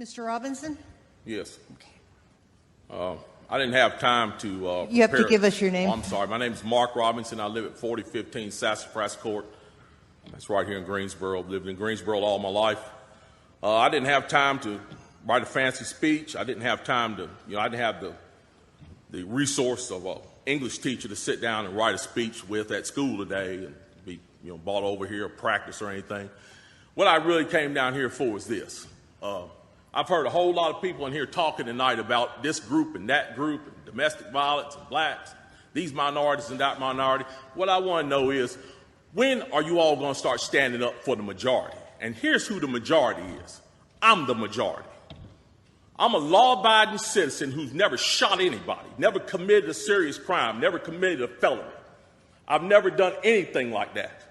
Mr. Robinson? Yes. I didn't have time to You have to give us your name. Oh, I'm sorry. My name is Mark Robinson. I live at 4015 Sassafras Court. That's right here in Greensboro. I've lived in Greensboro all my life. I didn't have time to write a fancy speech. I didn't have time to, I didn't have the resource of an English teacher to sit down and write a speech with at school today and be, brought over here or practice or anything. What I really came down here for is this. I've heard a whole lot of people in here talking tonight about this group and that group and domestic violence and blacks, these minorities and that minority. What I want to know is, when are you all going to start standing up for the majority? And here's who the majority is. I'm the majority. I'm a law-abiding citizen who's never shot anybody, never committed a serious crime, never committed a felony. I've never done anything like that.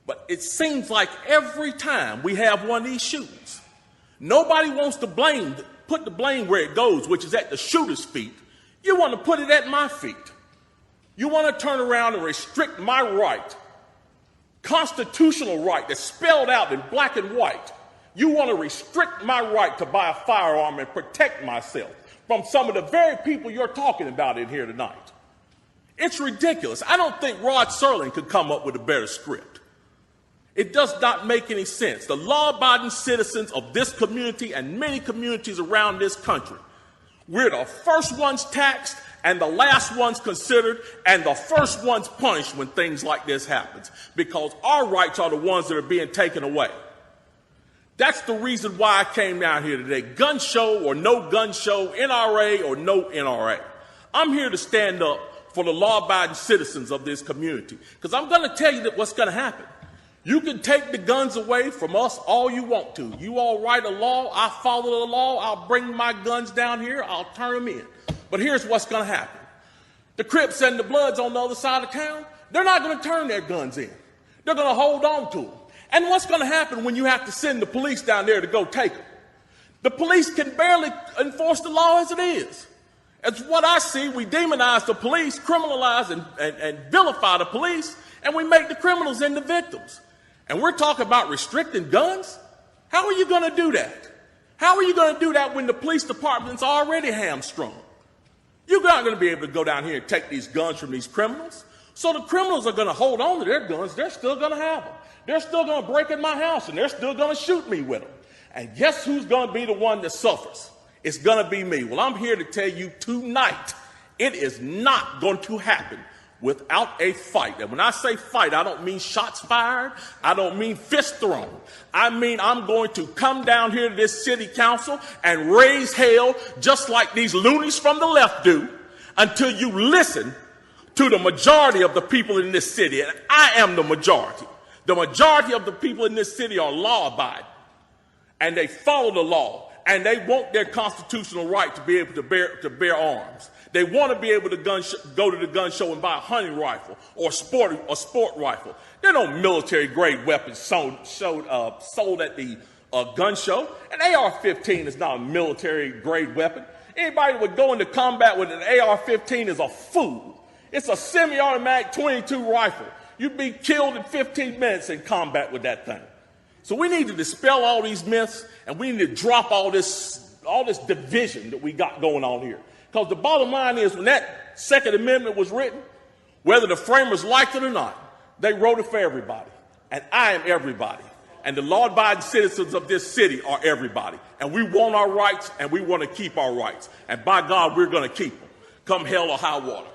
But it seems like every time we have one of these shootings, nobody wants to put the blame where it goes, which is at the shooter's feet. You want to put it at my feet. You want to turn around and restrict my right, constitutional right that's spelled out in black and white. You want to restrict my right to buy a firearm and protect myself from some of the very people you're talking about in here tonight. It's ridiculous. I don't think Rod Serling could come up with a better script. It does not make any sense. The law-abiding citizens of this community and many communities around this country, we're the first ones taxed and the last ones considered and the first ones punished when things like this happens, because our rights are the ones that are being taken away. That's the reason why I came down here today. Gun show or no gun show, NRA or no NRA. I'm here to stand up for the law-abiding citizens of this community, because I'm going to tell you that what's going to happen. You can take the guns away from us all you want to. You all write a law, I follow the law, I'll bring my guns down here, I'll turn them in. But here's what's going to happen. The Crips and the Bloods on the other side of town, they're not going to turn their guns in. They're going to hold on to them. And what's going to happen when you have to send the police down there to go take them? The police can barely enforce the law as it is. As what I see, we demonize the police, criminalize and vilify the police, and we make the criminals into victims. And we're talking about restricting guns? How are you going to do that? How are you going to do that when the police department's already hamstrung? You're not going to be able to go down here and take these guns from these criminals. So the criminals are going to hold on to their guns. They're still going to have them. They're still going to break in my house, and they're still going to shoot me with them. And guess who's going to be the one that suffers? It's going to be me. Well, I'm here to tell you tonight, it is not going to happen without a fight. And when I say fight, I don't mean shots fired. I don't mean fist thrown. I mean I'm going to come down here to this city council and raise hell just like these loonies from the left do until you listen to the majority of the people in this city. And I am the majority. The majority of the people in this city are law-abiding, and they follow the law, and they want their constitutional right to be able to bear arms. They want to be able to go to the gun show and buy a hunting rifle or a sport rifle. There are no military-grade weapons sold at the gun show. An AR-15 is not a military-grade weapon. Anybody that would go into combat with an AR-15 is a fool. It's a semi-automatic .22 rifle. You'd be killed in 15 minutes in combat with that thing. So we need to dispel all these myths, and we need to drop all this division that we got going on here. Because the bottom line is, when that Second Amendment was written, whether the framers liked it or not, they wrote it for everybody. And I am everybody. And the law-abiding citizens of this city are everybody. And we want our rights, and we want to keep our rights. And by God, we're going to keep them, come hell or high water.